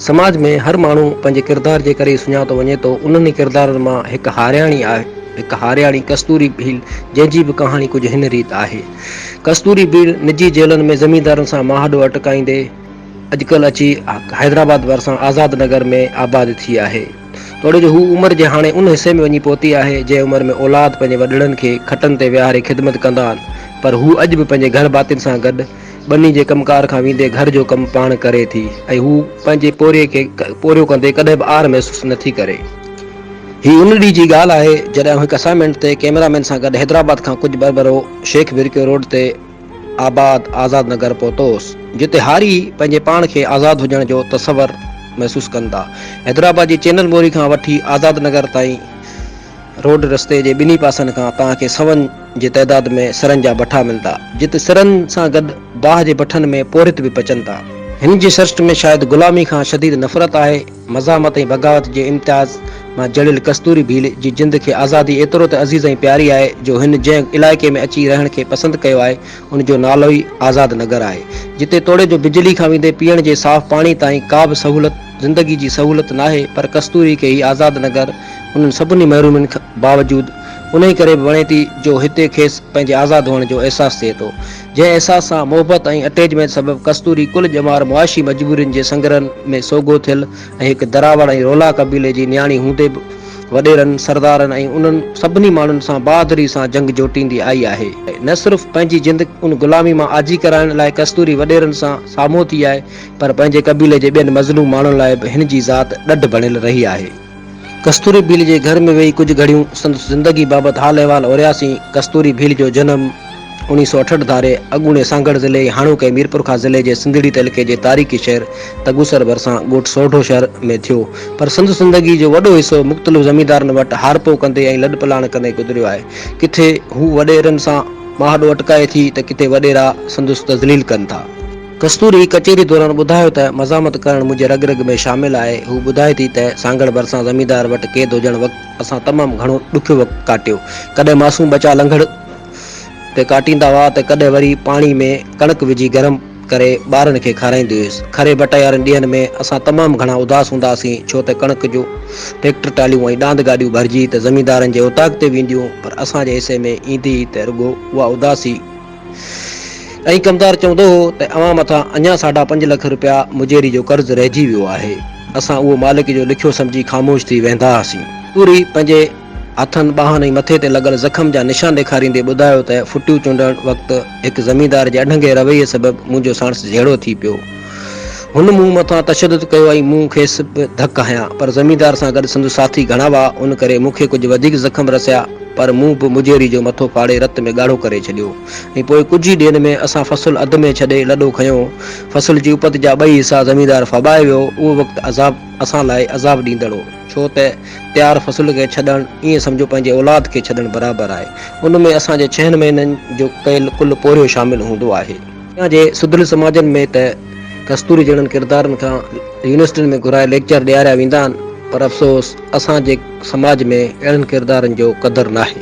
समाज में हर माण्हू पंहिंजे किरदार जे करे सुञातो वञे थो। उन्हनि किरदारनि मां हिकु हारियाणी कस्तूरी भील, जंहिंजी बि कहाणी कुझु हिन रीति आहे। कस्तूरी भील निजी जेलनि में ज़मींदारनि सां माहॾो अटकाईंदे अॼुकल्ह अची हैदराबाद भरिसां आज़ाद नगर में आबाद थी आहे। तोड़े जो हू उमिरि जे हाणे उन हिसे में वञी पहुती आहे जंहिं उमिरि में औलाद पंहिंजे वॾड़नि खे खटनि ते विहारे ख़िदमत कंदा आहिनि, पर हू अॼु बि पंहिंजे घर भातियुनि सां गॾु ॿनी जे कमकार खां वेंदे घर जो कमु पाण करे थी ऐं हू पंहिंजे पोरियो कंदे कॾहिं बि आर महसूसु नथी करे। ही उन ॾींहं जी ॻाल्हि आहे जॾहिं हिकु असाइनमेंट ते कैमरामैन सां गॾु हैदराबाद खां कुझु बरबरो शेख विरकियो रोड ते आज़ाद नगर पहुतोसि, जिते हारी पंहिंजे पाण खे आज़ाद हुजण जो तसवर महसूसु कंदा। हैदराबाद जी चैनल मोरी खां वठी आज़ाद नगर ताईं रोड रस्ते जे ॿिन्ही पासनि खां तव्हांखे सवनि जे तइदाद में सिरनि जा भठा मिलंदा, जिते सिरनि सां गॾु बाहि जे भठनि में पोरित बि पचनि था। हिन जी सृष्टि में शायदि ग़ुलामी खां शदीद नफ़रत आहे। मज़ामत ऐं बग़ावत जे इम्तियाज़ मां जड़ियल कस्तूरी भील जी जिंद खे आज़ादी एतिरो त अज़ीज़ ऐं प्यारी आहे जो हिन जंहिं इलाइक़े में अची रहण खे पसंदि कयो आहे उन जो नालो ई आज़ाद नगर आहे, जिते तोड़े जो बिजली खां वेंदे पीअण जे साफ़ पाणी ताईं का बि ज़िंदगी जी सहूलियत नाहे, पर कस्तूरी खे ई आज़ाद नगर उन्हनि सभिनी महरूमनि बावजूदि उन ई करे बि वणे थी जो हिते खेसि पंहिंजे आज़ाद हुअण जो अहसासु थिए थो। जंहिं अहसास सां मोहबत ऐं अटैचमेंट सबबि कस्तूरी कुल ॼमार मुआशी मजबूरियुनि जे संगरनि में सोगो थियल ऐं हिकु दरावड़ ऐं रोला क़बीले जी न्याणी हूंदे बि वॾेरनि सरदारनि ऐं उन्हनि सभिनी माण्हुनि सां बहादुरी सां जंग जोटींदी आई आहे। न सिर्फ़ु पंहिंजी जिंद उन ग़ुलामी मां आजी कराइण लाइ कस्तूरी वॾेरनि सां साम्हूं थी आहे, पर पंहिंजे क़बीले जे ॿियनि मज़लूम माण्हुनि लाइ बि हिन जी ज़ात ॾढ बणियल रही आहे। कस्तूरी भील जे घर में वेही कुझु घड़ियूं संदसि ज़िंदगी बाबति हाल अहिवाल ओरियासीं। कस्तूरी भील जो जनम 1968 धारे अॻूणे सांगड़ ज़िले हाणोके मीरपुर खां ज़िले जे सिंधड़ी तइलके जे तारीख़ी शहर तगुसर भरिसां ॻोठ सोढो शहर में थियो, पर संदसि ज़िंदगी जो वॾो हिसो मुख़्तलिफ़ ज़मींदारनि वटि हारपो कंदे ऐं लॾ पलाण कंदे गुज़रियो आहे। किथे हू वॾेरनि सां माहॾो अटकाए थी त किथे वॾेरा संदसि तज़लील कनि था। कस्तूरी कचेरी दौरान ॿुधायो त मज़ामत करणु मुंहिंजे रग रग में शामिल आहे। हू ॿुधाए थी त सांगड़ भरिसां ज़मींदार वटि क़ैद हुजण वक़्तु असां तमामु घणो ॾुखियो वक़्तु काटियो। कॾहिं मासूम बचा लंघड़ ते काटींदा हुआ त कॾहिं वरी पाणी में कणिक विझी गरम करे ॿारनि खे खाराईंदी हुयसि। खरे बटायारनि ॾींहंनि में असां तमामु घणा उदास हूंदासीं, छो त कणिक जो ट्रैक्टर टालियूं ऐं ॾांद गाॾियूं भरिजी त ज़मींदारनि जे उताग ते वेंदियूं, पर असांजे हिसे में ईंदी त रुॻो उहा उदासी ऐं कमदार चवंदो हो त अवां मथां अञा 5.5 लख रुपया मुजेरी जो कर्ज़ु रहिजी वियो आहे। असां उहो मालिक जो लिखियो सम्झी ख़ामोश थी वेंदा हुआसीं। पूरी पंहिंजे हथनि ॿाहनि ऐं मथे ते लॻल ज़ख़्म जा निशान ॾेखारींदे ॿुधायो त फुटियूं चूंडण वक़्तु हिकु ज़मींदार जे अढंगे रवैये सबबि मुंहिंजो साणस जहिड़ो थी पियो। हुन मूं मथां तशदुद कयो ऐं मूं खेसि बि धक हयां, पर ज़मींदार सां गॾु संदसि साथी घणा हुआ, उन करे मूंखे कुझु वधीक ज़ख़्म रसिया, पर मूं बि मुजेरी जो मथो फाड़े रत में ॻाढ़ो करे छॾियो ऐं पोइ कुझु ई ॾींहंनि में असां फ़सुलु अध में छॾे लॾो खयों। फ़सुल जी उपत जा 2 हिसा ज़मींदार फॿाए वियो। उहो वक़्तु असां लाइ अज़ाब ॾींदड़ हो, छो त तयारु फ़सुल खे छॾणु ईअं सम्झो पंहिंजे औलाद खे छॾणु बराबरि आहे। उन में असांजे 6 महीननि जो कयल कुल पोरियो शामिलु हूंदो आहे। जे सुधल समाजनि में त कस्तूरी जहिड़नि किरदारनि खां यूनिवर्सिटियुनि में घुराए लेक्चर ॾियारिया वेंदा आहिनि, पर अफ़सोस असांजे समाज में अहिड़नि किरदारनि जो क़दुरु नाहे।